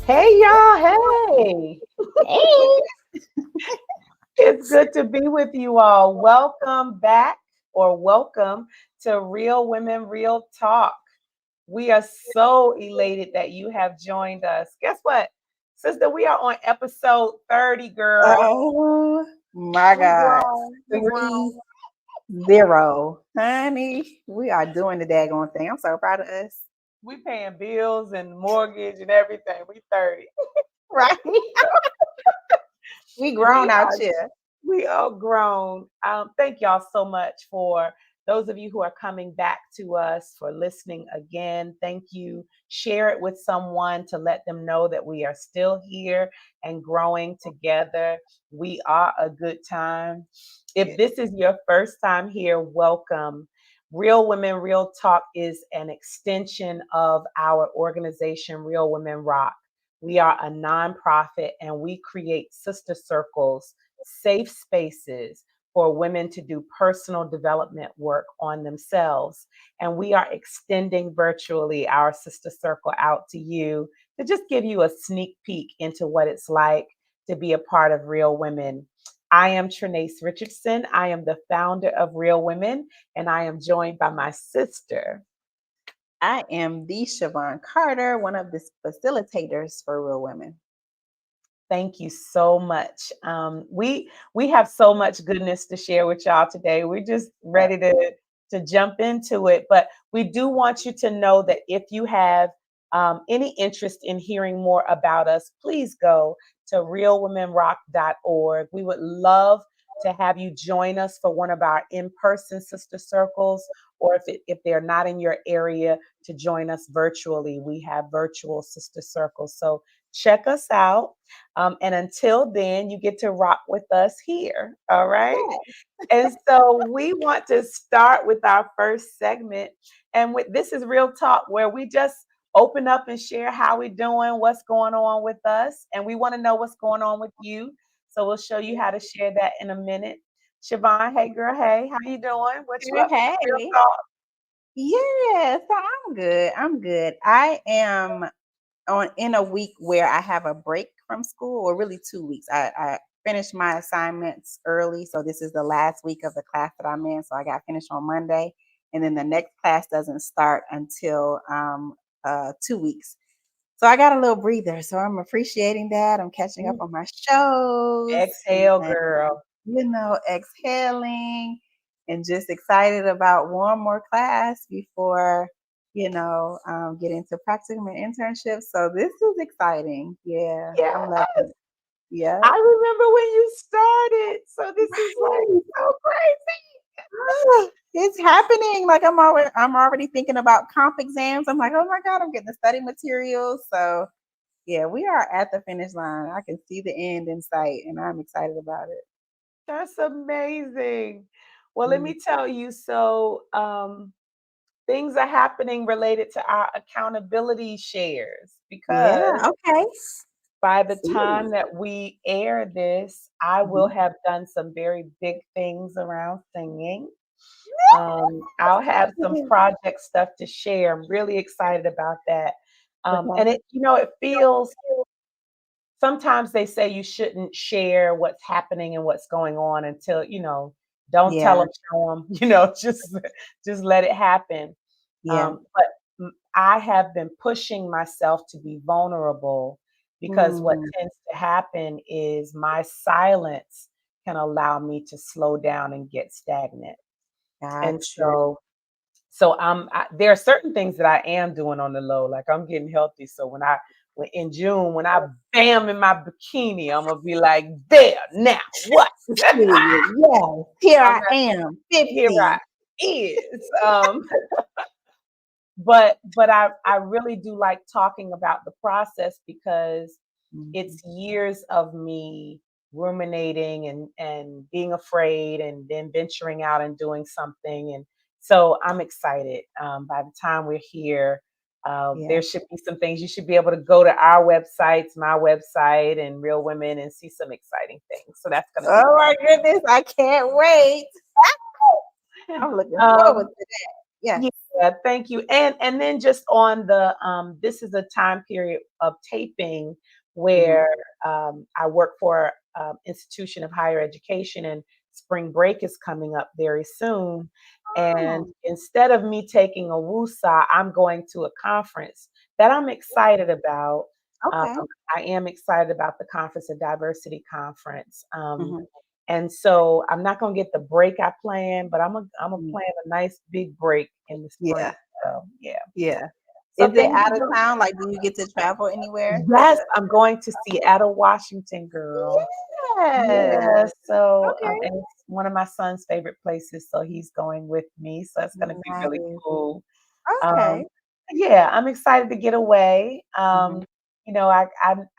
Hey y'all, hey. Hey. It's good to be with you all. Welcome back or welcome to Real Women Real Talk. We are so elated that you have joined us. Guess what? Sister, we are on episode 30, girl. Oh my We God. grown. We grown. 30. Honey, we are doing the daggone thing. I'm so proud of us. We paying bills and mortgage and everything. We 30. Right? We grown We out are here. We are grown. Thank y'all so much for those of you who are coming back to us for listening again. Thank you. Share it with someone to let them know that we are still here and growing together. We are a good time. If this is your first time here, welcome. Real Women Real Talk is an extension of our organization, Real Women Rock. We are a nonprofit and we create sister circles, safe spaces for women to do personal development work on themselves. And we are extending virtually our sister circle out to you to just give you a sneak peek into what it's like to be a part of Real Women. I am Trenace Richardson. I am the founder of Real Women, and I am joined by my sister. I am the Shavon Carter, one of the facilitators for Real Women. Thank you so much. We have so much goodness to share with y'all today. We're just ready to jump into it, but we do want you to know that if you have any interest in hearing more about us, please go to realwomenrock.org. We would love to have you join us for one of our in-person sister circles, or if they're not in your area, to join us virtually. We have virtual sister circles. So check us out. And until then, you get to rock with us here. All right. And so we want to start with our first segment. And this is Real Talk, where we just open up and share how we're doing, what's going on with us. And we want to know what's going on with you. So we'll show you how to share that in a minute. Siobhan, hey girl, hey, how you doing? What you up to? Real Hey. Talk. Yeah, so I'm good. I'm good. I am on in a week where I have a break from school, or really 2 weeks. I finished my assignments early, so this is the last week of the class that I'm in. So I got finished on Monday, and then the next class doesn't start until 2 weeks. So I got a little breather. So I'm appreciating that. I'm catching up on my shows, Exhale, and girl. exhaling, and just excited about one more class before get into practicum and internships. So this is exciting. Yeah, Yes. I'm loving it. Yeah. I remember when you started. So this is like Right. so crazy. It's happening. Like I'm already thinking about comp exams. I'm like, oh my God, I'm getting the study materials. So yeah, we are at the finish line. I can see the end in sight, and I'm excited about it. That's amazing. Well, let Mm. me tell you. So, things are happening related to our accountability shares Yeah, because okay. by the See. time that we air this, I will Mhm. have done some very big things around singing. I'll have some project stuff to share. I'm really excited about that. Okay. And it feels sometimes they say you shouldn't share what's happening and what's going on until, don't tell Yeah, them, show them, just let it happen. yeah. But I have been pushing myself to be vulnerable because what Mm, tends to happen is my silence can allow me to slow down and get stagnant. got And you. there are certain things that I am doing on the low, like I'm getting healthy. So in June, when I bam in my bikini, I'm gonna be like, there now, what? Period. Yes, here I'm I not am, here. I 50. is. But I really do like talking about the process because Mhm. it's years of me ruminating and being afraid and then venturing out and doing something. And so I'm excited. By the time we're here, Yeah. there should be some things you should be able to go to our websites, my website, and Real Women, and see some exciting things. So that's going to be Oh my goodness, I can't wait. I'm looking fun. forward to that. Yes. Yeah, thank you. And then just on the this is a time period of taping Hmm. where I work for institution of higher education, and spring break is coming up very soon. And Oh, instead of me taking a WUSA, I'm going to a conference that I'm excited about. Um, okay. I am excited about the conference, a diversity conference. Hmm. And so I'm not gonna get the break I planned, but I'm a plan a nice big break in the spring. Yeah. So yeah. Yeah. So Is it things out are of going. town? Like, do you get to travel anywhere Yes, to? I'm going to Seattle, Washington, girl. Yes. Yeah. So Okay. and it's one of my son's favorite places, so he's going with me. So it's gonna be really Nice. cool. Okay. Um, yeah, I'm excited to get away. Hmm.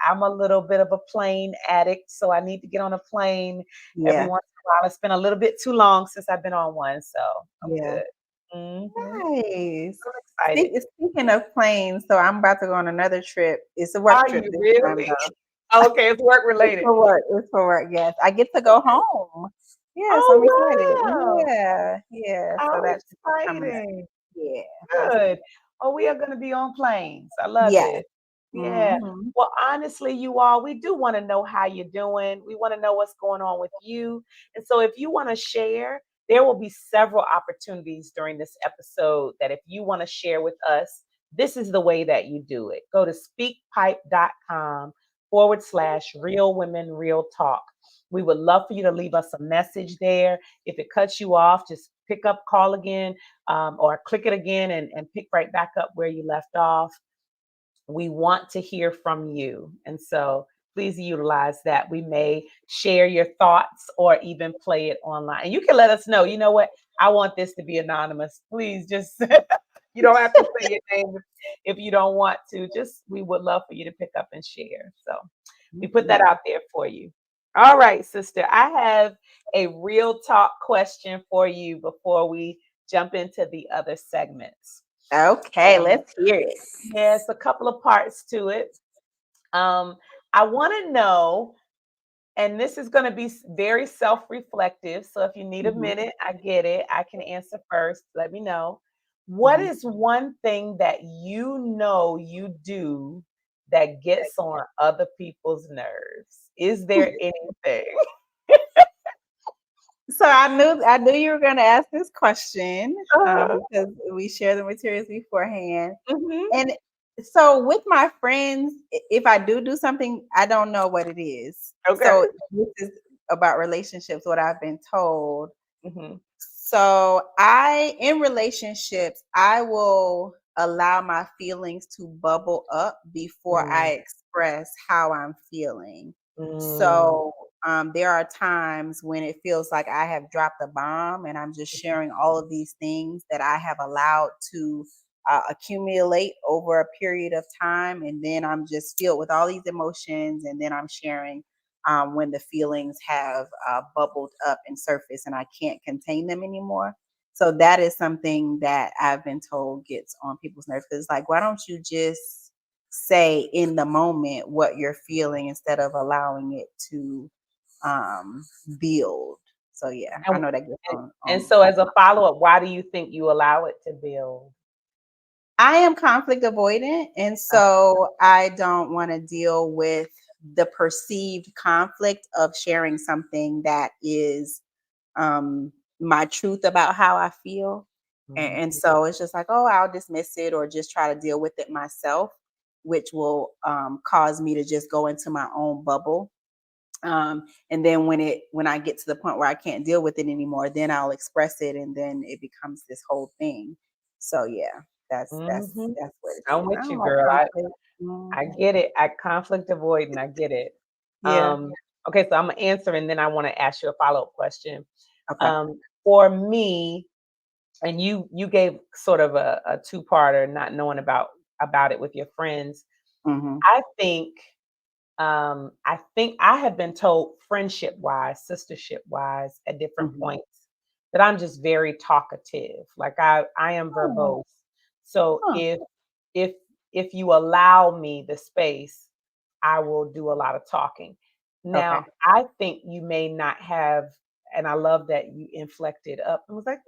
I'm a little bit of a plane addict, so I need to get on a plane every Yeah. once in a while. It's been a little bit too long since I've been on one, so I'm Yeah. good. Hmm. Nice. I'm excited. Speaking of planes, so I'm about to go on another trip. It's a work Are trip you this time, really? though. Okay, it's work It's related. for work. It's for work. Yes, I get to go Okay. home. Yes, I'm excited. Oh wow! Yeah, yeah. So How that's coming up. exciting! Yeah, that's Good. Oh, we are going to be on planes. I love yeah. it. Yeah. Hmm. Well, honestly, you all, we do want to know how you're doing. We want to know what's going on with you. And so if you want to share, there will be several opportunities during this episode that if you want to share with us, this is the way that you do it. Go to speakpipe.com/, real women, real talk. We would love for you to leave us a message there. If it cuts you off, just pick up, call again, or click it again and pick right back up where you left off. We want to hear from you. And so please utilize that. We may share your thoughts or even play it online. And you can let us know, you know what? I want this to be anonymous. Please just, you don't have to say your name if you don't want to. Just, we would love for you to pick up and share. So we put that Yes. out there for you. All right, sister. I have a real talk question for you before we jump into the other segments. Okay, Um, let's hear it. yeah, it's a couple of parts to it. Um, I want to know, and this is going to be very self reflective. So if you need a Hmm. minute, I get it. I can answer first. Let me know. What Hmm. is one thing that you know you do that gets on other people's nerves? Is there anything? So I knew you were going to ask this question Uh-huh. because we share the materials beforehand. Hmm. And so with my friends, if I do something, I don't know what it is. Okay. So this is about relationships, what I've been told. Hmm. So I in relationships, I will allow my feelings to bubble up before I Mm, express how I'm feeling. mm, So there are times when it feels like I have dropped a bomb and I'm just sharing all of these things that I have allowed to accumulate over a period of time. And then I'm just filled with all these emotions. And then I'm sharing when the feelings have bubbled up and surfaced and I can't contain them anymore. So that is something that I've been told gets on people's nerves. 'Cause it's like, why don't you just say in the moment what you're feeling instead of allowing it to um, build? So yeah, I and, know that gets and and on. so as a follow-up, why do you think you allow it to build? I am conflict avoidant, and so I don't want to deal with the perceived conflict of sharing something that is um, my truth about how I feel. And Mhm. so it's just like, oh, I'll dismiss it or just try to deal with it myself, which will cause me to just go into my own bubble. And then when I get to the point where I can't deal with it anymore, then I'll express it, and then it becomes this whole thing. So yeah, Mhm. that's what it I'm is. with I don't you, like girl. conflict. I Mhm. get it. I conflict avoiding. I get it. Yeah. Okay, so I'm gonna answer and then I want to ask you a follow-up question. Okay. For me, and you gave sort of a two-parter, not knowing about it with your friends. Hmm. I think I have been told friendship wise, sistership wise at different Hmm. points that I'm just very talkative. Like I am Oh, verbose. So huh. if if you allow me the space, I will do a lot of talking. Now, Okay. I think you may not have and I love that you inflected up and was like,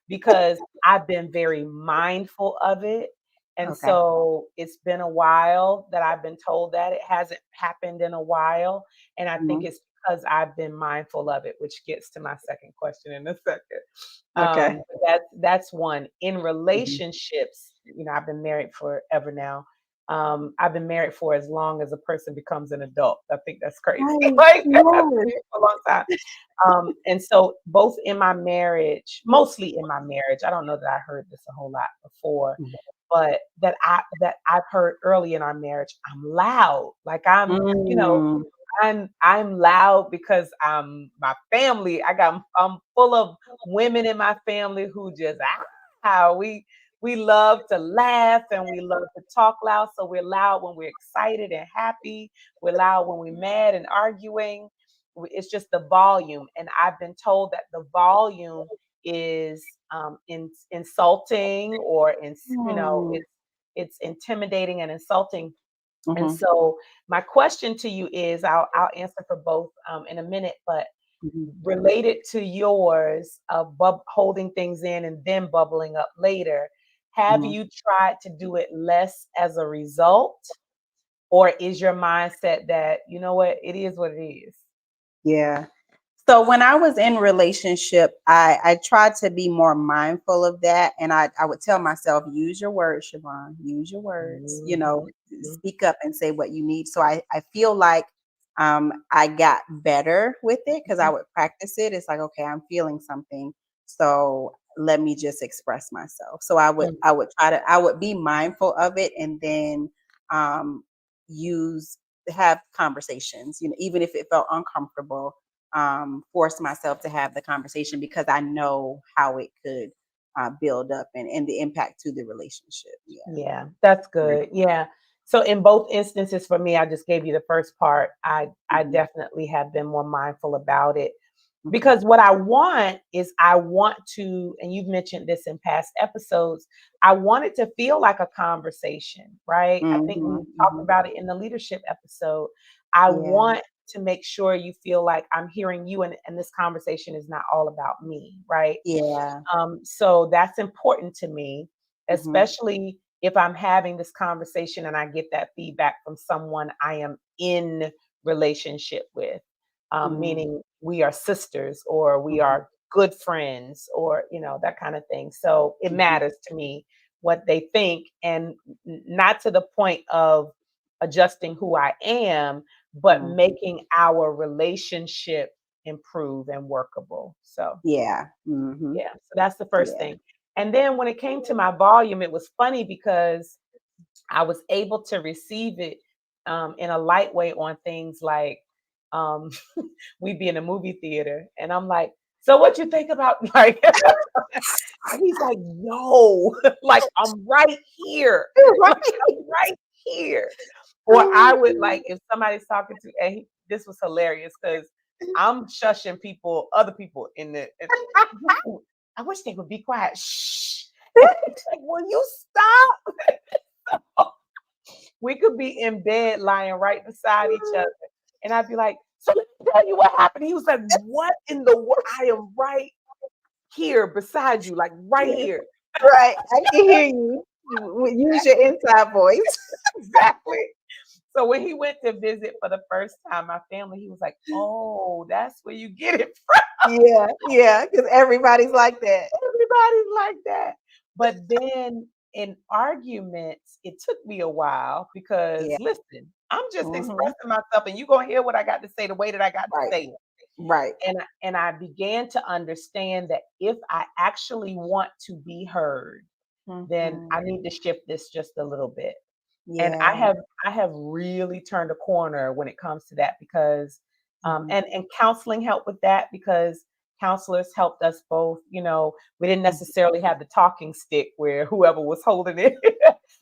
because I've been very mindful of it. And Okay. so it's been a while that I've been told that it hasn't happened in a while. And I think Mhm. it's because I've been mindful of it, which gets to my second question in a second. Okay. That's one. In Mhm. relationships, I've been married forever now. I've been married for as long as a person becomes an adult. I think that's crazy. Right. Like I've been Yes. married for a long time. And so both in my marriage, mostly in my marriage, I don't know that I heard this a whole lot before, Mhm. but that I've heard early in our marriage, I'm loud. Like Mm. I'm loud because my family. I'm full of women in my family who just how we love to laugh and we love to talk loud. So we're loud when we're excited and happy. We're loud when we're mad and arguing. It's just the volume, and I've been told that the volume is insulting, or Mm. it's intimidating and insulting. And Mhm. so my question to you is, I'll answer for both in a minute, but Mhm. related to yours of holding things in and then bubbling up later, have Mhm. you tried to do it less as a result, or is your mindset that what it is what it is? Yeah. So when I was in relationship, I tried to be more mindful of that, and I would tell myself, use your words, Shavon, use your words, Mhm, mhm, speak up and say what you need. So I feel like I got better with it because I mhm, would practice it. It's like, okay, I'm feeling something, so let me just express myself. So mhm. I would be mindful of it, and then um, use have conversations. Even if it felt uncomfortable, force myself to have the conversation because I know how it could build up and the impact to the relationship. Yeah. Yeah, that's Right. good. Yeah. So in both instances for me, I just gave you the first part. I Mhm. definitely have been more mindful about it, Mhm. because what I want to, and you've mentioned this in past episodes, I want it to feel like a conversation, right? I think we Mhm. talked Mhm. about it in the leadership episode. I Yeah. want to make sure you feel like I'm hearing you, and this conversation is not all about me, right? Yeah. So that's important to me, Mhm. especially if I'm having this conversation and I get that feedback from someone I am in relationship with, Mhm. meaning we are sisters or we Mhm. are good friends, or that kind of thing. So it Mhm. matters to me what they think, and not to the point of adjusting who I am, but Mhm. making our relationship improve and workable. So Yeah. Mhm. yeah, so that's the first Yeah. thing. And then when it came to my volume, it was funny because I was able to receive it in a light way on things like, um, we'd be in a movie theater, and I'm like, "So what you think about like?" And he's like, "Yo, like I'm right here, like Right. I'm right here." Or Oh I would my like, if somebody's talking to, and this was hilarious because I'm shushing people, other people in the. I wish they would be quiet. Shh. And he's like, will you stop? We could be in bed lying right beside each other. And I'd be like, so let me tell you what happened. He was like, what in the world? I am right here beside you, like right God. here. Right. I can hear you. Use your inside voice. Exactly. So when he went to visit for the first time, my family, he was like, oh, that's where you get it from. Yeah. Yeah. Because everybody's like that. Everybody's like that. But then in arguments, it took me a while because Yeah. listen, I'm just Mhm. expressing myself and you're gonna hear what I got to say the way that I got to Right. say it. Right. And I began to understand that if I actually want to be heard, then Mhm. I need to shift this just a little bit. And I Yeah. have I have really turned a corner when it comes to that, because Mhm. and counseling helped with that, because counselors helped us both. We didn't Mhm. necessarily have the talking stick where whoever was holding it,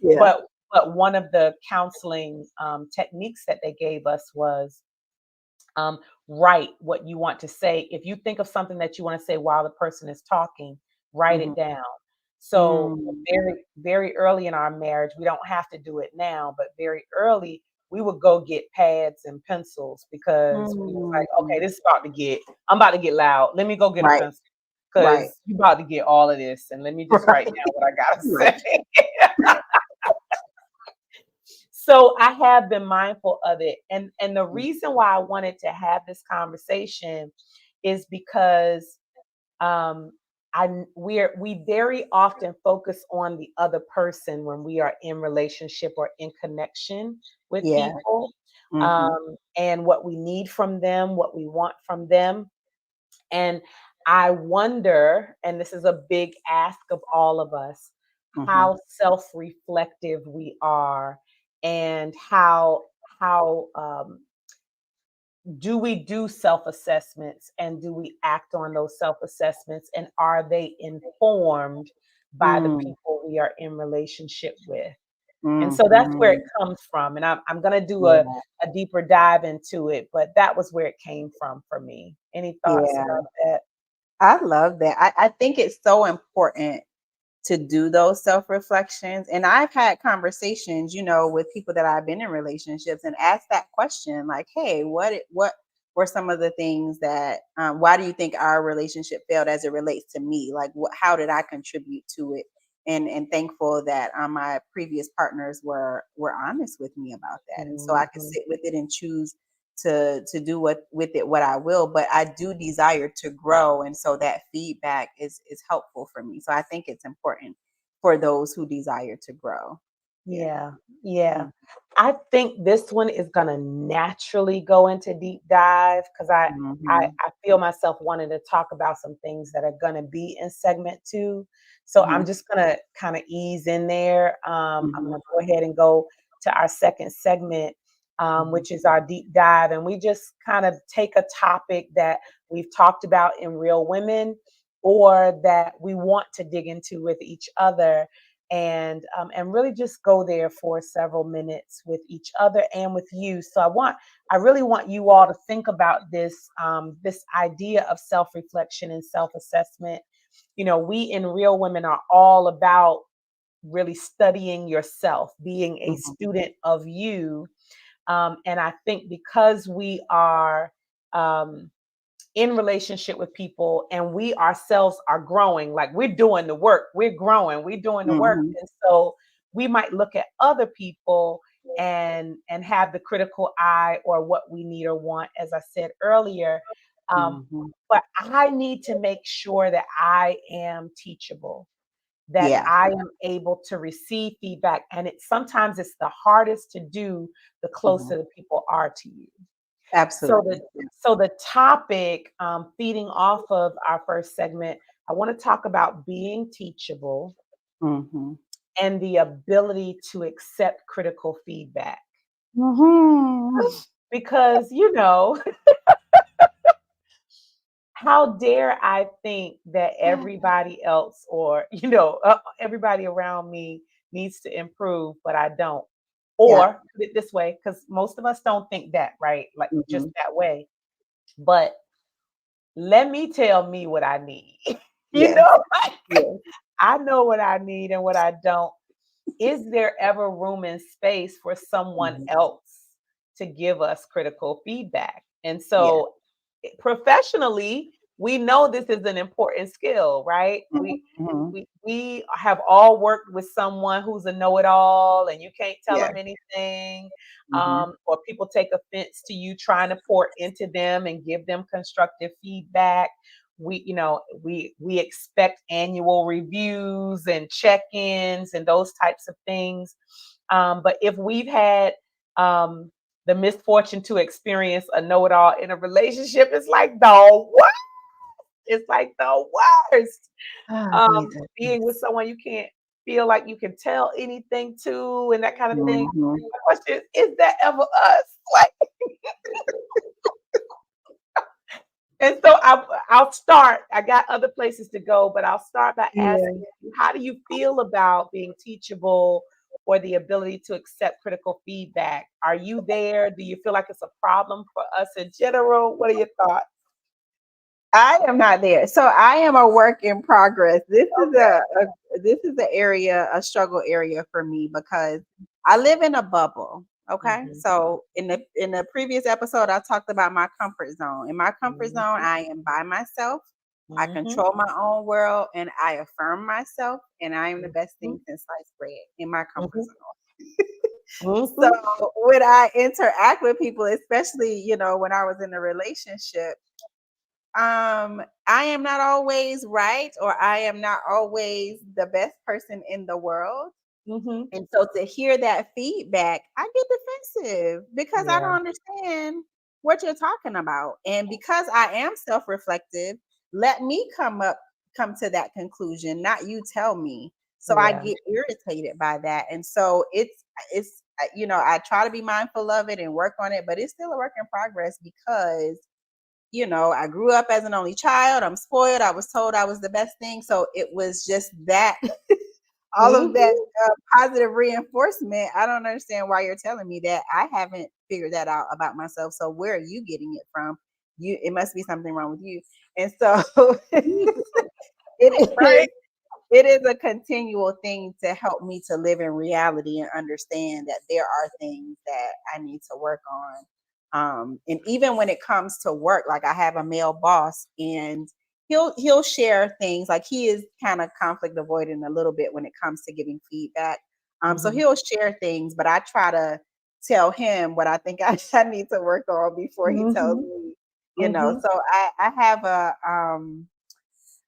Yeah. but one of the counseling techniques that they gave us was, um, write what you want to say. If you think of something that you want to say while the person is talking, write it Mhm. down. So Mm. very, very early in our marriage, we don't have to do it now, but very early, we would go get pads and pencils because we was like, okay, Mm. I'm about to get loud. Let me go get a Right, pencil right, because you about to get all of this, and let me just write right, down what I gotta right. say. So I have been mindful of it, and the reason why I wanted to have this conversation is because um, we very often focus on the other person when we are in relationship or in connection with Yeah. people, Mm-hmm. and what we need from them, what we want from them. And I wonder, and this is a big ask of all of us, Mm-hmm. how self-reflective we are, and how do we do self-assessments, and do we act on those self-assessments, and are they informed by the Mm, people we are in relationship with? And so that's where it mhm. comes from. And I'm going to do Yeah, a deeper dive into it, but that was where it came from for me. Any thoughts yeah. about that? I love that. I think it's so important to do those self-reflections. And I've had conversations, with people that I've been in relationships and asked that question, like, hey, what were some of the things that why do you think our relationship failed as it relates to me? Like how did I contribute to it? And thankful that my previous partners were honest with me about that. And so I could Mhm. sit with it and choose to do with it what I will, but I do desire to grow, and so that feedback is helpful for me. So I think it's important for those who desire to grow. Yeah. Yeah, yeah. Mm. I think this one is gonna naturally go into deep dive because Mhm. I feel myself wanting to talk about some things that are gonna be in segment two. So I'm Mhm. just gonna kind of ease in there. I'm Mhm. gonna go ahead and go to our second segment, Mhm. which is our deep dive, and we just kind of take a topic that we've talked about in Real Women, or that we want to dig into with each other, and really just go there for several minutes with each other and with you. So I really want you all to think about this idea of self reflection and self assessment. We in Real Women are all about really studying yourself, being a Mhm. student of you, and I think because we are um, in relationship with people and we ourselves are growing, like we're doing the work, we're growing, we're doing the work, Mhm. and so we might look at other people and have the critical eye or what we need or want, as I said earlier. um, Mhm. but I need to make sure that I am teachable, that Yeah, I am able to receive feedback, and it's the hardest to do the Mhm. closer the people are to you. So Absolutely. the so the topic, feeding off of our first segment, I want to talk about being teachable Mhm. and the ability to accept critical feedback. Mhm. Because, how dare I think that everybody else, or, everybody around me needs to improve, but I don't. Yeah. Or put it this way, because most of us don't think that, right? Like just Mhm. that way. But let me tell me what I need. Yes. Like Yes. I know what I need and what I don't. Is there ever room and space for someone Mhm. else to give us critical feedback? And Yeah. so professionally, we know this is an important skill, right? We Mhm. we we have all worked with someone who's a know-it-all, and you can't tell Yeah. them anything, Mhm. or people take offense to you trying to pour into them and give them constructive feedback. We expect annual reviews and check-ins and those types of things. But if we've had the misfortune to experience a know-it-all in a relationship, it's like the worst. It's like the worst. Ah, Um, Jesus. being with someone you can't feel like you can tell anything to, and that kind of thing. Mhm. My question is that ever us? Like, and so I'll start. I got other places to go, but I'll start by Yeah. asking you, how do you feel about being teachable or the ability to accept critical feedback? Are you there? Do you feel like it's a problem for us in general? What are your thoughts? I am not there. So I am a work in progress. This is Okay. a struggle area for me because I live in a bubble. Okay. Mhm. So in the previous episode, I talked about my comfort zone. In my comfort zone, Mhm. I am by myself. I Mhm. control my own world and I affirm myself and I am the best thing Mhm. since sliced bread in my comfort Mhm. zone. So Mhm. when I interact with people, especially, when I was in a relationship, I am not always right or I am not always the best person in the world. Mhm. And so to hear that feedback, I get defensive because I Yeah. don't understand what you're talking about. And because I am self-reflective, let me come to that conclusion, not you tell me. So I Yeah. get irritated by that. And so I try to be mindful of it and work on it, but it's still a work in progress because I grew up as an only child. I'm spoiled. I was told I was the best thing. So it was just that all of that Mhm. positive reinforcement. I don't understand why you're telling me that. I haven't figured that out about myself. So where are you getting it from? It must be something wrong with you. And so it is Right? it is a continual thing to help me to live in reality and understand that there are things that I need to work on. And even when it comes to work, like I have a male boss and he'll share things like he is kind of conflict avoiding a little bit when it comes to giving feedback. So Mhm. he'll share things, but I try to tell him what I think I need to work on before he tells Mhm. me. Mhm. So I have a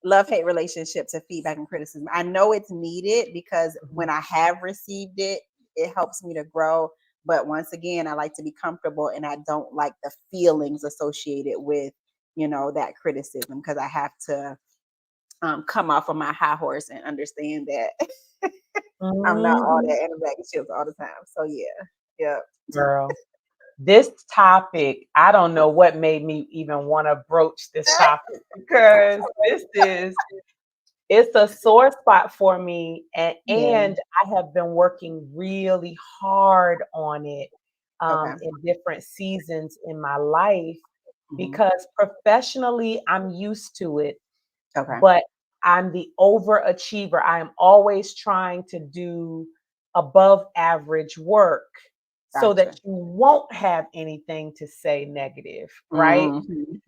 love-hate relationship to feedback and criticism. I know it's needed because when Mhm. I have received it, it helps me to grow. But once again, I like to be comfortable and I don't like the feelings associated with, that criticism because I have to come off of my high horse and understand that I'm not all Mhm. that in a bag of chips all the time. So yeah. Yeah. Girl, this topic, I don't know what made me even want to broach this topic because it's a sore spot for me, Yeah. and I have been working really hard on it Okay. in different seasons in my life Mhm. because professionally I'm used to it, Okay. but I'm the overachiever. I am always trying to do above average work so that Gotcha. you won't have anything to say negative, right?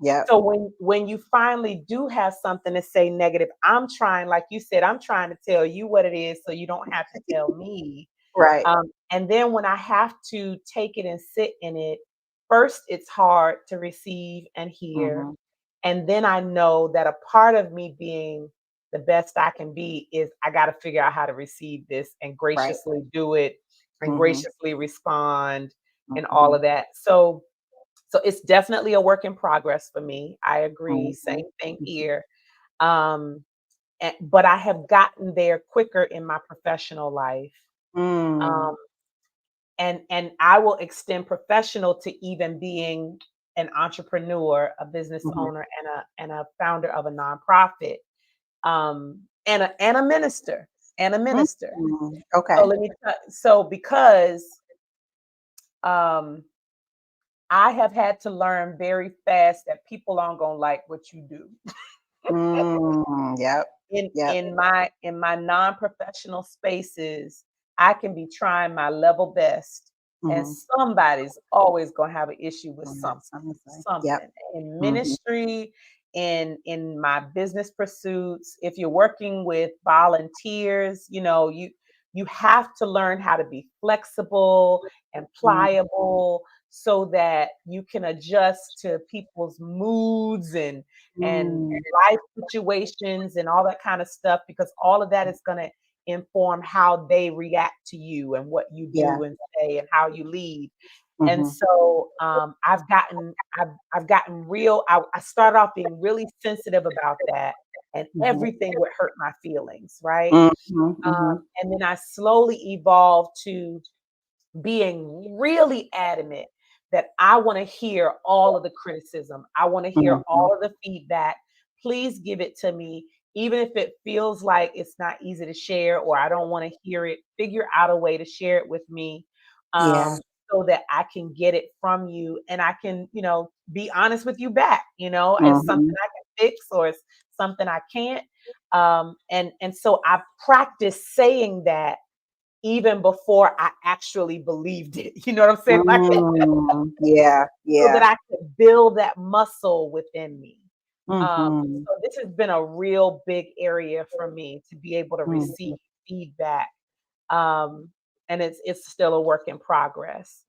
Yep. So when you finally do have something to say negative, I'm trying, like you said, I'm trying to tell you what it is so you don't have to tell me. Right. And then when I have to take it and sit in it, first it's hard to receive and hear. Mhm. And then I know that a part of me being the best I can be is I got to figure out how to receive this and Right. graciously do it and Mhm. graciously respond and all Mhm. of that. So it's definitely a work in progress for me. I agree. Mhm. Same thing Mhm. here. Um, but I have gotten there quicker in my professional life. Mm. Um, and I will extend professional to even being an entrepreneur, a business Mhm. owner, and a founder of a nonprofit, and a minister, and a minister. Mm. So Okay. because um, I have had to learn very fast that people aren't gonna like what you do. Yep. in Yep. in my in my non-professional spaces, I can be trying my level best, and Mhm. somebody's always gonna have an issue with Gonna have something. something to say. Yep. Something in Mhm. ministry, in my business pursuits. If you're working with volunteers, you have to learn how to be flexible and Mhm. pliable so that you can adjust to people's moods and Mm. life situations and all that kind of stuff because all of that is going to inform how they react to you and what you Yeah. do and say and how you lead. And Mhm. so I've gotten real. I started off being really sensitive about that, and Mhm. everything would hurt my feelings, right? Mhm. Mhm. And then I slowly evolved to being really adamant that I want to hear all of the criticism. I want to hear Mhm. all of the feedback. Please give it to me. Even if it feels like it's not easy to share or I don't want to hear it, figure out a way to share it with me Yeah. so that I can get it from you and I can, be honest with you back, as something Mhm. I can fix or it's something I can't. And so I practice saying that even before I actually believed it. You know what I'm saying? Like, Yeah, so that yeah. I could build that muscle within me. Mhm. So this has been a real big area for me to be able to receive Mhm. feedback. Um, and it's still a work in progress.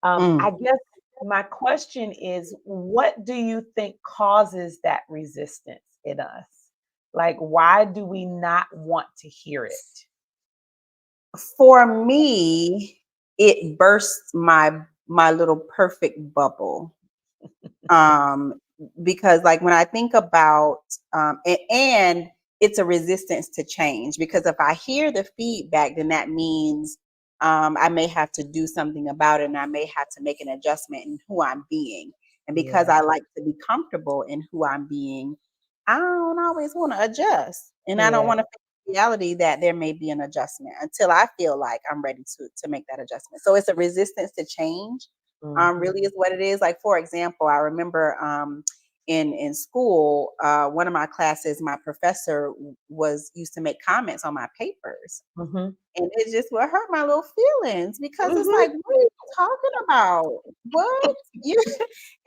I Mm. guess my question is, what do you think causes that resistance in us? Like, why do we not want to hear it? For me, it bursts my little perfect bubble. Um, because like when I think about and it's a resistance to change because if I hear the feedback, then that means I may have to do something about it and I may have to make an adjustment in who I'm being. And because Yeah, I like to be comfortable in who I'm being, I don't always want to adjust. And I don't yeah. want to face the reality that there may be an adjustment until I feel like I'm ready to make that adjustment. So it's a resistance to change Mhm, really is what it is. Like for example, I remember in school, one of my classes, my professor was used to make comments on my papers, mhm, and it just would hurt my little feelings because it's mhm. like, what are you talking about? What you?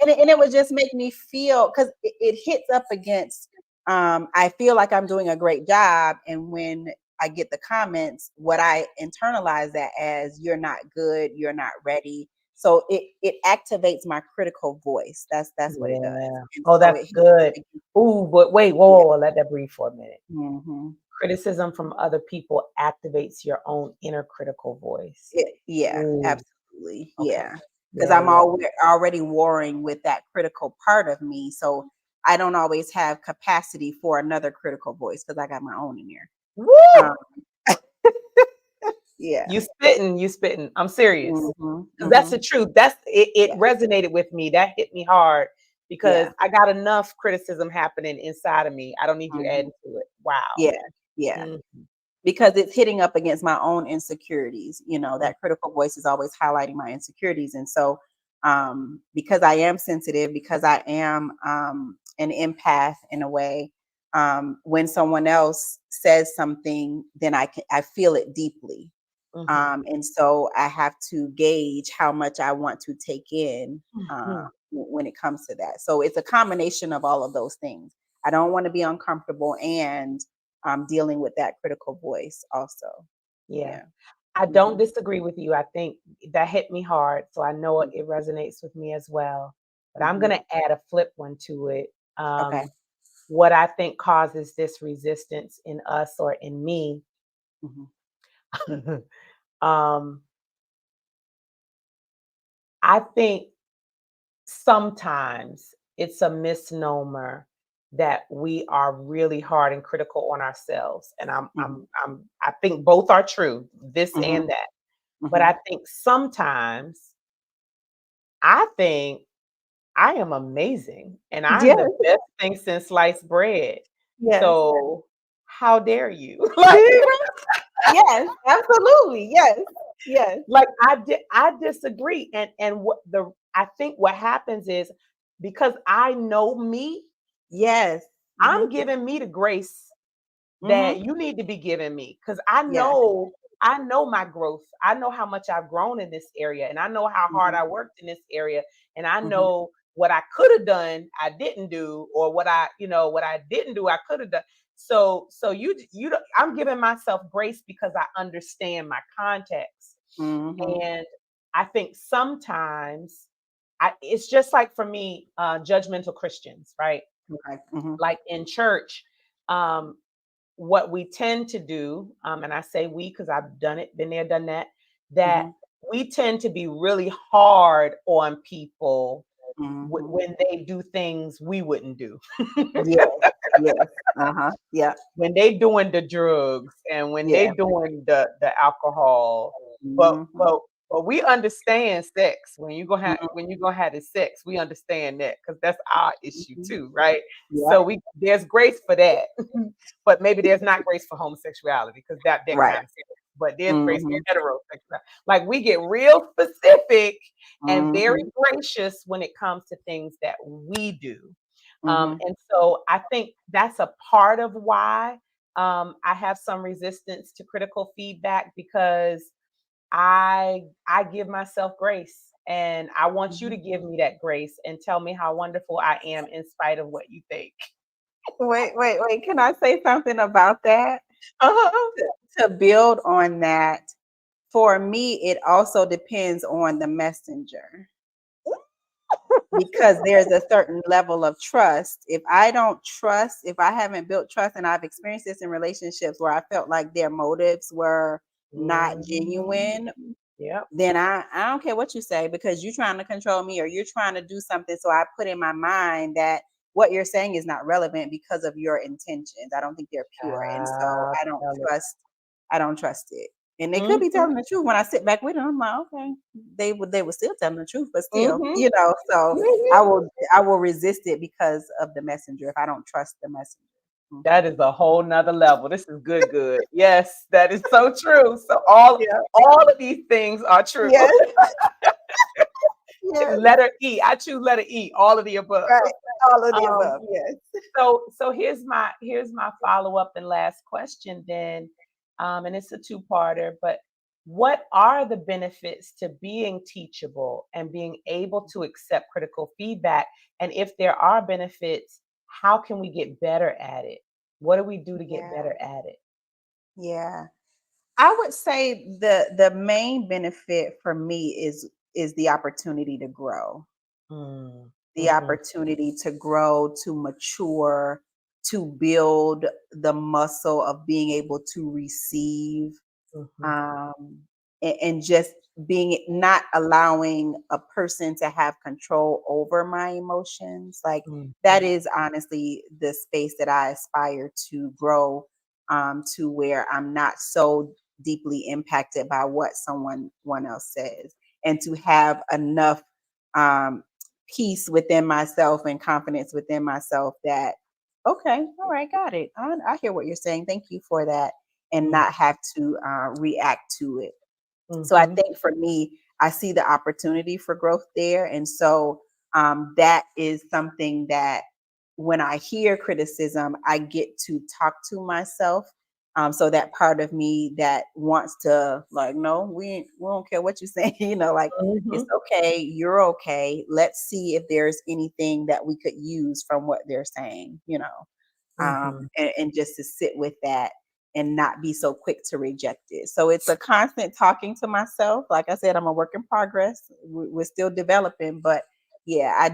And it would just make me feel because it hits up against. I feel like I'm doing a great job, and when I get the comments, what I internalize that as you're not good, you're not ready. So it activates my critical voice. That's what it does, Yeah. and Oh, so that's it hits up good. against. Ooh, but wait, whoa, Yeah. whoa, whoa, let that breathe for a minute. Hmm. Criticism from other people activates your own inner critical voice. Yeah, Ooh, absolutely. okay. Yeah. Because Yeah, I'm yeah. already warring with that critical part of me. So I don't always have capacity for another critical voice because I got my own in there. Woo! Um, yeah. You spitting, you spitting. I'm serious. Hmm. 'Cause that's Hmm. the truth. That's it, it Yeah. resonated with me. That hit me hard because Yeah. I got enough criticism happening inside of me. I don't need you Hmm. adding to it. Wow. Yeah. Yeah. Mhm, Because it's hitting up against my own insecurities. mm, That critical voice is always highlighting my insecurities. And so, because I am sensitive, because I am an empath in a way, when someone else says something, then I feel it deeply. mhm, And so I have to gauge how much I want to take in mhm. when it comes to that. So it's a combination of all of those things. I don't want to be uncomfortable and dealing with that critical voice also. Yeah. Yeah. I don't Hmm. disagree with you. I think that hit me hard, so I know Hmm. it resonates with me as well. But I'm Hmm. gonna add a flip one to it. Okay. What I think causes this resistance in us or in me, Hmm. um, I think sometimes it's a misnomer that we are really hard and critical on ourselves, and Hmm. I think both are true, this Hmm. and that. But Hmm. I think sometimes I think I am amazing and I'm the Yes. best thing since sliced bread. Yes. So how dare you? Like, Yes. Absolutely. Yes. Yes. I disagree. And what the I think what happens is because I know me, Yes. Hmm. I'm giving me the grace that Hmm. you need to be giving me because Yes. I know my growth. I know how much I've grown in this area and I know how hard Hmm. I worked in this area and I Hmm. know what I could have done I didn't do or what I didn't do I could have done. So I'm giving myself grace because I understand my context. Hmm. And I think sometimes it's just like for me judgmental Christians, right? Okay. Hmm. Like in church, um, what we tend to do, and I say we because I've done it, been there, done that, that Hmm. we tend to be really hard on people Hmm. when they do things we wouldn't do. Yes. Yes. Uh-huh. Yeah. When they doing the drugs and when they Yeah. doing the alcohol, but Mhm. but but we understand sex. Mhm. When you gonna have the sex, we understand that because that's our issue Mhm. too, right? So Yep. there's grace for that, but maybe there's not grace for homosexuality because that Right. kind of stuff. But there's grace Mhm. for heterosexuality. Like we get real specific and very Mhm. gracious when it comes to things that we do. Mhm. And so I think that's a part of why. I have some resistance to critical feedback because I give myself grace, and I want you to Mhm. give me that grace and tell me how wonderful I am in spite of what you think. Wait. Can I say something about that? Uh-huh. To build on that, for me, it also depends on the messenger because there's a certain level of trust. If I don't trust, if I haven't built trust, and I've experienced this in relationships where I felt like their motives were not Mhm. genuine, Yep. then I don't care what you say because you're trying to control me or you're trying to do something. So I put in my mind that what you're saying is not relevant because of your intentions. I don't think they're pure. And so Child, tell it. I don't trust it. And they could be Mhm. telling the truth. When I sit back with them, I'm like, okay, they would still tell the truth, but still, Mhm. you know, so Mhm. I will resist it because of the messenger if I don't trust the messenger. That Mhm. is a whole nother level. This is good, good. Yes, that is so true. So all of these things are true. Yes, yes, Letter E. I choose letter E, all of the above. right. All of the Um, above. Yes. so here's my follow-up and last question then. And it's a two-parter, but what are the benefits to being teachable and being able to accept critical feedback? And if there are benefits, how can we get better at it? What do we do to get Yeah. better at it? Yeah. I would say the main benefit for me is the opportunity to grow. Mm, The mhm, opportunity to grow, to mature, to build the muscle of being able to receive, mhm, um, and just being not allowing a person to have control over my emotions. Like that mhm, is honestly the space that I aspire to grow, to where I'm not so deeply impacted by what someone one else says, and to have enough um, peace within myself and confidence within myself that okay, all right, got it. I hear what you're saying. Thank you for that, and mm, not have to react to it. So I mhm, think for me, I see the opportunity for growth there. And so that is something that when I hear criticism, I get to talk to myself. So that part of me that wants to like, no, we don't care what you're saying, you know, like it's mhm, okay, you're okay. Let's see if there's anything that we could use from what they're saying, you know, mhm. and just to sit with that and not be so quick to reject it. So it's a constant talking to myself. Like I said, I'm a work in progress. We're still developing, but yeah, I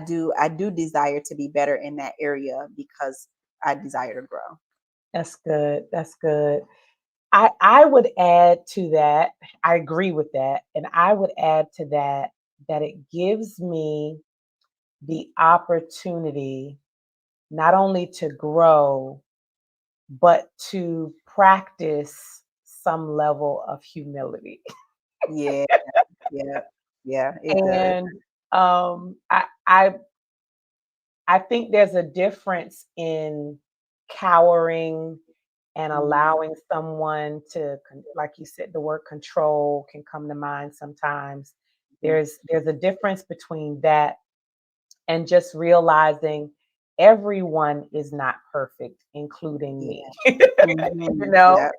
do desire to be better in that area because I desire to grow. That's good. That's good. I would add to that, I agree with that, and I would add to that that it gives me the opportunity not only to grow, but to practice some level of humility. Yeah, yeah, yeah, it does. And I think there's a difference in cowering and Mm, allowing someone to like you said, the word control can come to mind sometimes. mhm. There's a difference between that and just realizing everyone is not perfect, including me. Yeah. You Mhm. know? Yeah,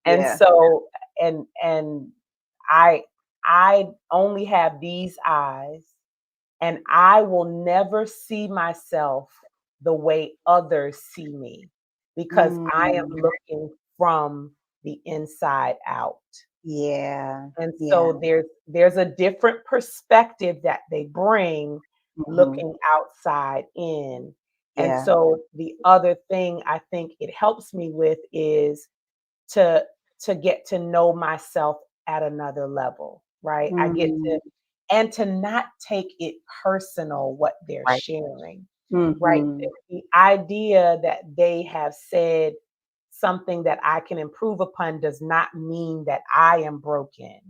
And yeah. so and I I only have these eyes, and I will never see myself the way others see me because I am Mm, looking from the inside out. yeah, And yeah. so there's a different perspective that they bring Mhm. looking outside in. And Yeah. so the other thing I think it helps me with is to to get to know myself at another level, right? I get Mhm. to and to not take it personal what they're Right. sharing, right? Mhm. The idea that they have said something that I can improve upon does not mean that I am broken,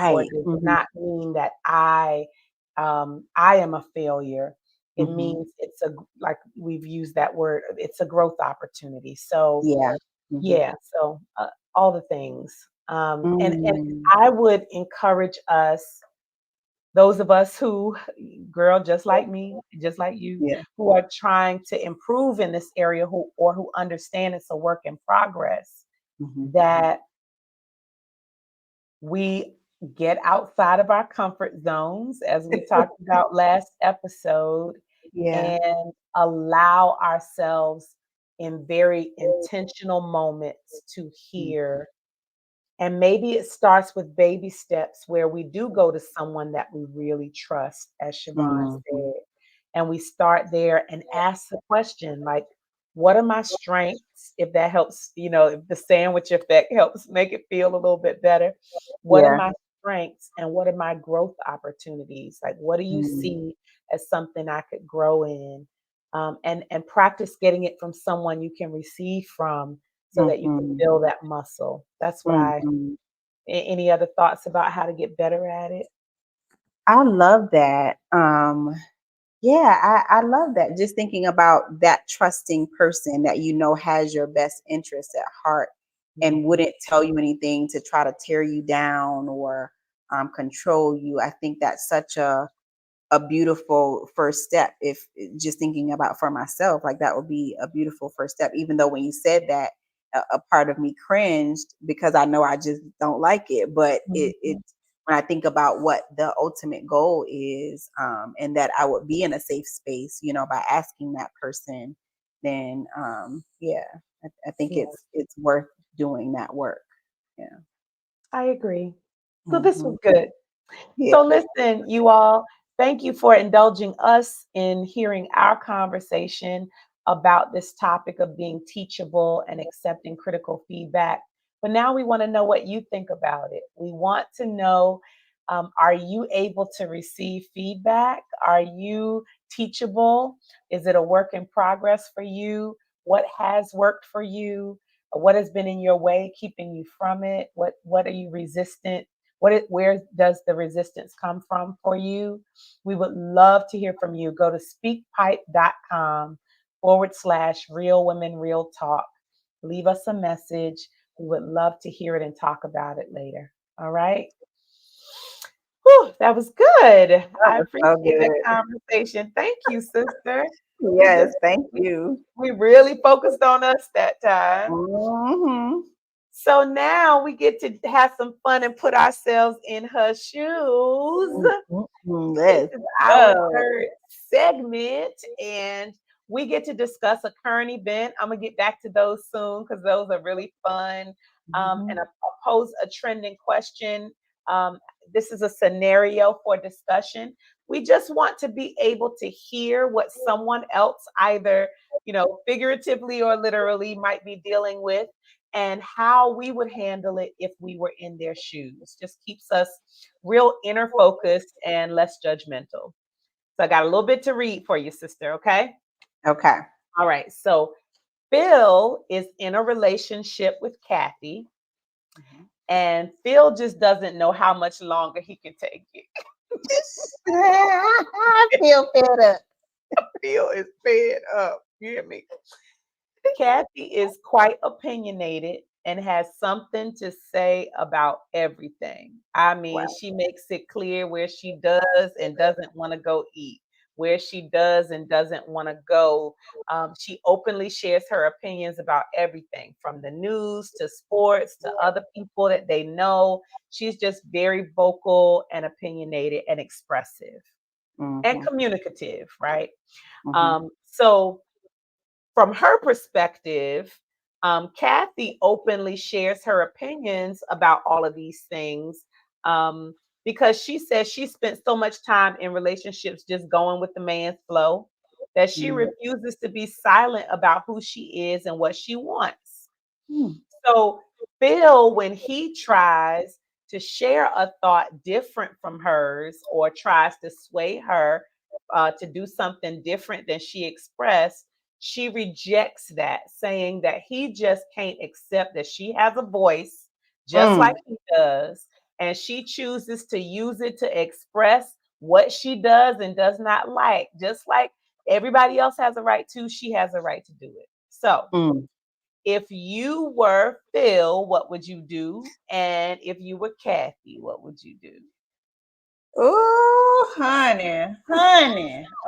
or Right. does Mhm. not mean that I am a failure. It Mhm. means it's a like we've used that word, it's a growth opportunity. So Yeah. Mhm. yeah, so, all the things. And Mm. I would encourage us those of us who, girl, just like me, just like you, Yeah. who are trying to improve in this area, who understand it's a work in progress, Hmm. that we get outside of our comfort zones, as we talked about last episode, Yeah. and allow ourselves in very intentional moments to Mm. hear. And maybe it starts with baby steps where we do go to someone that we really trust, as Shavon Mhm. said. And we start there and ask the question, like, what are my strengths? If that helps, if the sandwich effect helps make it feel a little bit better. What are Yeah. my strengths and what are my growth opportunities? Like, what do you Mm. see as something I could grow in? And practice getting it from someone you can receive from so that you can Mhm. build that muscle. That's what Mhm. any other thoughts about how to get better at it? I love that. Yeah, I love that. Just thinking about that trusting person that you know has your best interests at heart and Mhm. wouldn't tell you anything to try to tear you down or control you. I think that's such a beautiful first step. If just thinking about for myself, like that would be a beautiful first step. Even though when you said that, a part of me cringed because I know I just don't like it. But Mhm. when I think about what the ultimate goal is, and that I would be in a safe space, by asking that person, then yeah, I think Yeah, it's worth doing that work. Yeah. I agree. So this Hmm. was good. Yeah. So listen, you all, thank you for indulging us in hearing our conversation about this topic of being teachable and accepting critical feedback. But now we want to know what you think about it. We want to know, are you able to receive feedback? Are you teachable? Is it a work in progress for you? What has worked for you? What has been in your way, keeping you from it? What are you resistant? Where does the resistance come from for you? We would love to hear from you. Go to speakpipe.com/real women real talk. Leave us a message. We would love to hear it and talk about it later. All right. Whew, that was good. That I was so appreciate that good. conversation. Thank you, sister. We Yes, just thank we, you. we really focused on us that time. Mhm. So now we get to have some fun and put ourselves in her shoes. This Let's is our go. third segment, and we get to discuss a current event. I'm gonna get back to those soon because those are really fun. And Mhm. I'll pose a trending question. Um, this is a scenario for discussion. We just want to be able to hear what someone else, either figuratively or literally, might be dealing with, and how we would handle it if we were in their shoes. Just keeps us real inner focused and less judgmental. So I got a little bit to read for you, sister. Okay. Okay. All right. So Phil is in a relationship with Kathy, Mhm. and Phil just doesn't know how much longer he can take it. I feel fed up. Phil is fed up. You hear me? Kathy is quite opinionated and has something to say about everything. I mean, Wow. she makes it clear where she does and doesn't want to go eat, where she does and doesn't want to go. She openly shares her opinions about everything from the news to sports to other people that they know. She's just very vocal and opinionated and expressive and Mhm. communicative, right? Mhm. So from her perspective, Kathy openly shares her opinions about all of these things, um, because she says she spent so much time in relationships just going with the man's flow that she Mm. refuses to be silent about who she is and what she wants. Mm. So Phil, when he tries to share a thought different from hers or tries to sway her to do something different than she expressed, she rejects that, saying that he just can't accept that she has a voice just like Mm. he does, and she chooses to use it to express what she does and does not like, just like everybody else has a right to, she has a right to do it. So Mm. if you were Phil, what would you do? And if you were Kathy, what would you do? Oh, honey.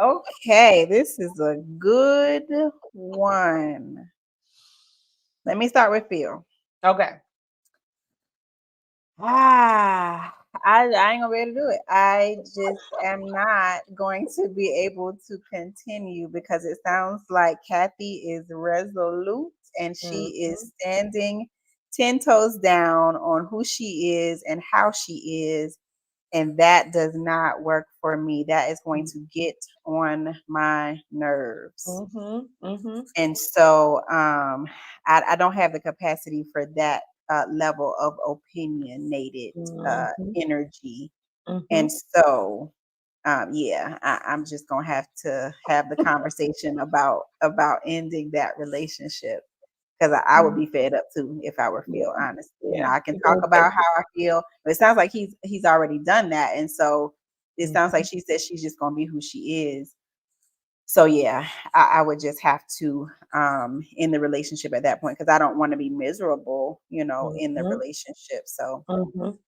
Okay, this is a good one. Let me start with Phil. Okay. I ain't gonna be able to do it. I just am not going to be able to continue because it sounds like Kathy is resolute and she Mhm. is standing 10 toes down on who she is and how she is. And that does not work for me. That is going to get on my nerves. Mhm. Mhm. And so I don't have the capacity for that level of opinionated Mhm. energy. And Mhm. so yeah, I'm just gonna have to have the conversation about ending that relationship because I would Mhm. be fed up too if I were feel Yeah. honest. You know, Yeah. I can You're talk gonna take. about how I feel, but it sounds like he's already done that, and so it sounds like Mhm. she said she's just gonna be who she is. So yeah, I would just have to end the relationship at that point because I don't want to be miserable, in the Mhm. relationship. So Mhm.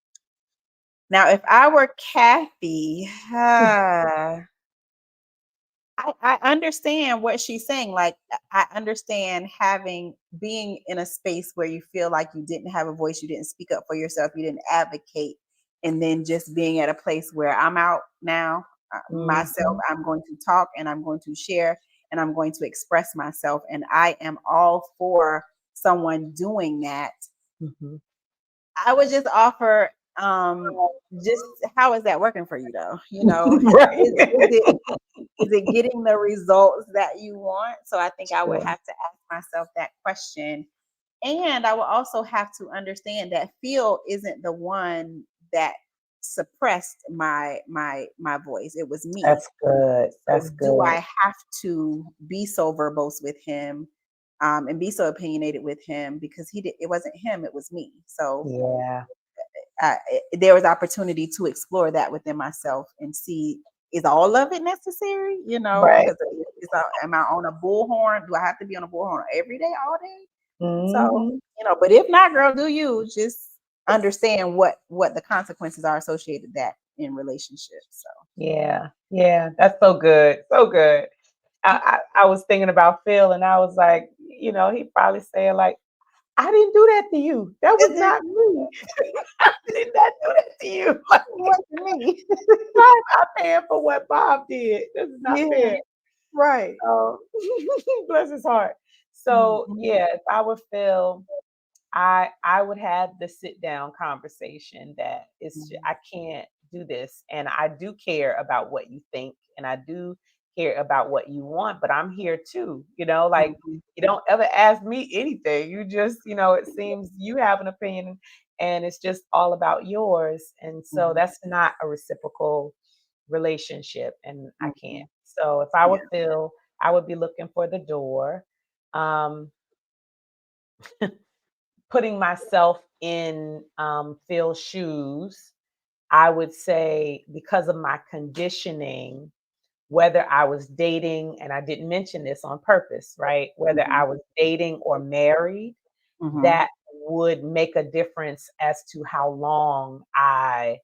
now if I were Kathy, I understand what she's saying. Like I understand being in a space where you feel like you didn't have a voice, you didn't speak up for yourself, you didn't advocate, and then just being at a place where I'm out now myself. Mhm. I'm going to talk and I'm going to share and I'm going to express myself, and I am all for someone doing that. Mhm. I would just offer, just how is that working for you though? Right. Is it getting the results that you want? So I think I would Sure. have to ask myself that question. And I will also have to understand that Phil isn't the one that suppressed my voice. It was me. That's good. So That's do I good. have to be so verbose with him, and be so opinionated with him because it wasn't him, it was me. So Yeah. there was opportunity to explore that within myself and see, is all of it necessary? Right. Because am I on a bullhorn? Do I have to be on a bullhorn every day, all day? So, Mhm. but if not, girl, do you just understand what the consequences are associated that in relationships? So, Yeah. Yeah. That's so good. So good. I was thinking about Phil and I was like, he probably saying like, I didn't do that to you. That was it not me. I did not do that to you. Like, wasn't me. I'm not paying for what Bob did. This is not Yeah, fair. right. So bless his heart. So Mhm, yeah, if I were Phil, I would have the sit down conversation that mhm, I can't do this, and I do care about what you think, and I do care about what you want, but I'm here too. Like mhm, you don't ever ask me anything. You just, it seems you have an opinion, and it's just all about yours, and so mhm, that's not a reciprocal relationship, and I can't. mhm. So if I were Yeah. Phil, I would be looking for the door. Um, Putting myself in Phil's shoes, I would say because of my conditioning, whether I was dating, and I didn't mention this on purpose, right? Whether I Mhm, was dating or married, mhm. that would make a difference as to how long I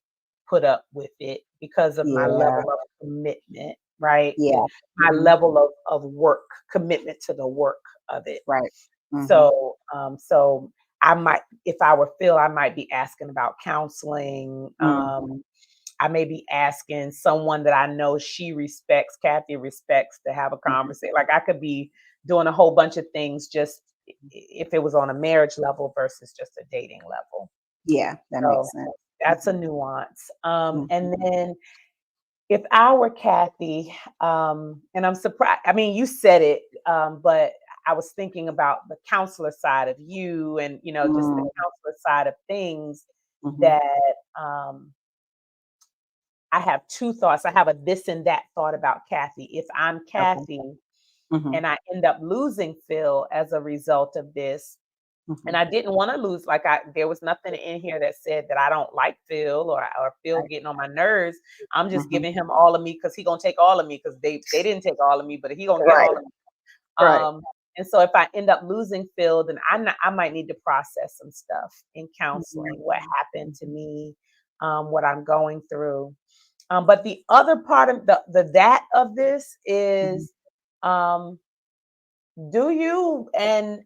put up with it because of my Yeah. level of commitment, right? Yeah. My Mhm. level of work, commitment to the work of it. Right. Mhm. So I might, if I were Phil, I might be asking about counseling. Mhm. I may be asking someone that I know she respects, Kathy respects, to have a Mhm. conversation. Like I could be doing a whole bunch of things just if it was on a marriage level versus just a dating level. Yeah, that So makes sense. that's a Mhm. nuance. And Mhm. then if I were Kathy, and I'm surprised, I mean, you said it, but I was thinking about the counselor side of you and, just the Mm, counselor side of things mhm. that um, I have two thoughts. I have a this and that thought about Kathy. If I'm Okay. Kathy Mhm. and I end up losing Phil as a result of this, and Mhm. I didn't want to lose. Like there was nothing in here that said that I don't like Phil or Phil Right. getting on my nerves. I'm just Mhm. giving him all of me because he gonna take all of me because they didn't take all of me, but he gonna get Right. all of me. Right. And so if I end up losing Phil, then I might need to process some stuff in Mhm. counseling. What happened to me, what I'm going through. But the other part of the that of this Mhm. is, um, do you and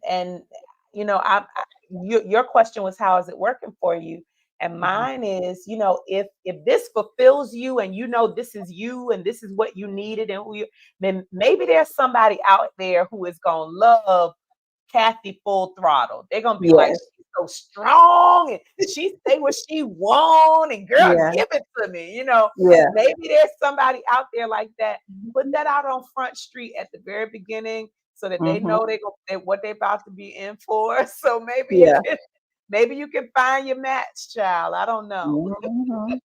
your question was, how is it working for you? And Mhm. mine is, if this fulfills you and this is you and this is what you needed and then maybe there's somebody out there who is gonna love Kathy full throttle. They're gonna be like, Yes. she's so strong and she say what she want and girl, Yeah. give it to me. Yeah. Maybe there's somebody out there like that. Put that out on Front Street at the very beginning so that they Mhm. know what they about to be in for. So Yeah. maybe you can find your match, child. I don't know. Mhm.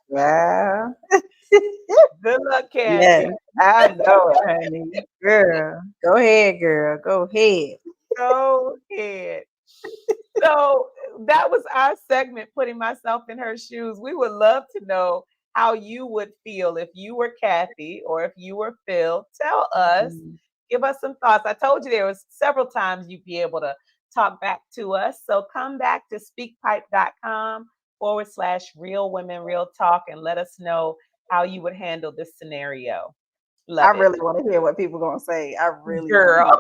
Yeah. Good luck, Yes, Kathy. I know it, honey. Girl, go ahead, girl. Go ahead. Go ahead. So that was our segment, putting myself in her shoes. We would love to know how you would feel if you were Kathy or if you were Phil. Tell us, Mhm. give us some thoughts. I told you there was several times you'd be able to talk back to us. So come back to speakpipe.com/real women, real talk and let us know how you would handle this scenario. I Love it. really want to hear what people gonna say. I really want to Girl. hear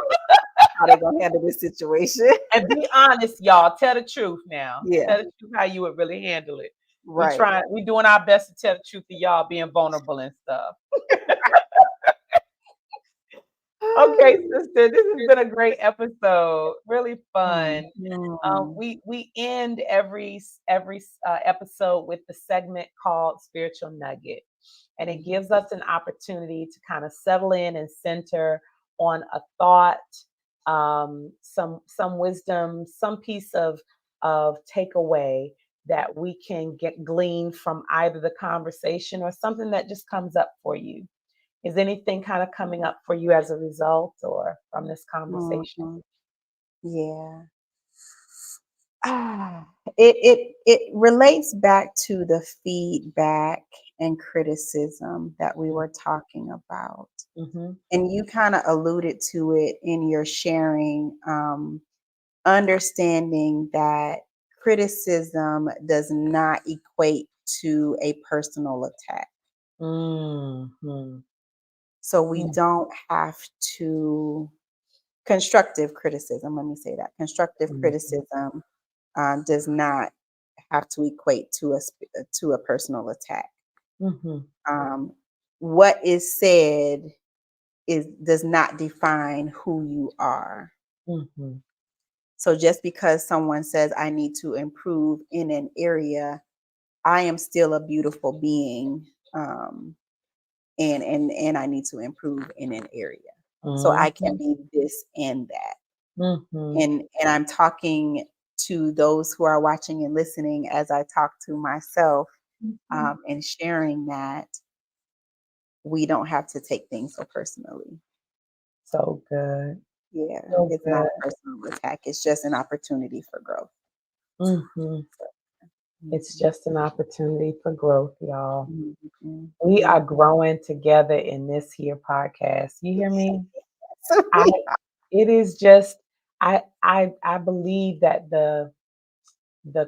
how they gonna handle this situation. And be honest, y'all. Tell the truth now. Yeah, Tell the truth how you would really handle it. right. We doing our best to tell the truth to y'all being vulnerable and stuff. Okay, sister, this has been a great episode. Really fun. Mhm. We end every episode with the segment called Spiritual Nugget, and it Mhm. gives us an opportunity to kind of settle in and center on a thought, some wisdom, some piece of takeaway that we can get gleaned from either the conversation or something that just comes up for you. Is anything kind of coming up for you as a result or from this conversation? Mhm. Yeah. Ah, it relates back to the feedback and criticism that we were talking about. Mm-hmm. And you kind of alluded to it in your sharing, understanding that criticism does not equate to a personal attack. Mm-hmm. So we don't have to, constructive criticism, let me say that. Constructive Mm-hmm. criticism does not have to equate to to a personal attack. Mm-hmm. Um, what is said is does not define who you are. Mm-hmm. So just because someone says I need to improve in an area, I am still a beautiful being, and I need to improve in an area. So I can Mm-hmm. be this and that. Mm-hmm. And I'm talking to those who are watching and listening as I talk to myself, Mm-hmm. and sharing that we don't have to take things so personally. So good. Yeah, So it's not good. a personal attack. It's just an opportunity for growth. Mm-hmm. It's Mhm. just an opportunity for growth, y'all. Mhm. We Mhm. are growing together in this here podcast. You hear me? So I it is just I believe that the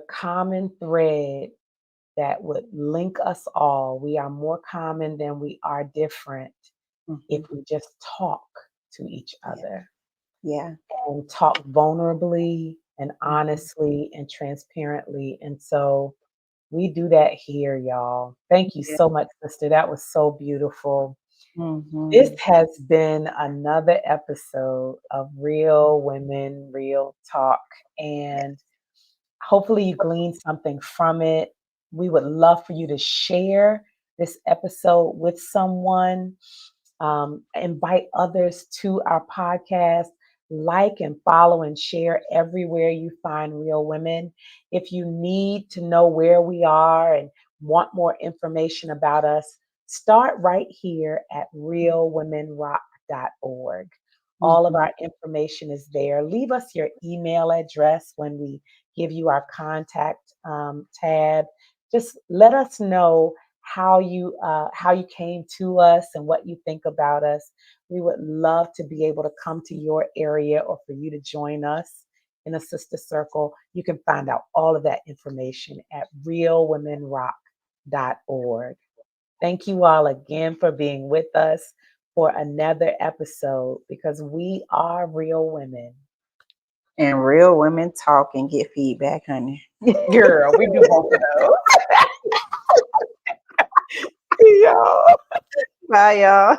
common thread that would link us all, we are more common than we are different if Mhm. we just talk to each Yeah. other Yeah. and talk vulnerably and Mhm. honestly and transparently. And so we do that here, y'all. Thank you Yeah. so much, sister. That was so beautiful. This Mhm. has been another episode of Real Women, Real Talk. Yeah. And hopefully you gleaned something from it. We would love for you to share this episode with someone. Invite others to our podcast. Like and follow and share everywhere you find Real Women. If you need to know where we are and want more information about us, start right here at realwomenrock.org. All of Mhm. our information is there. Leave us your email address when we give you our contact tab. Just let us know how you came to us and what you think about us. We would love to be able to come to your area or for you to join us in a sister circle. You can find out all of that information at realwomenrock.org. Thank you all again for being with us for another episode, because we are real women. And real women talk and get feedback, honey. Girl, we do both of those. See y'all. Bye, y'all.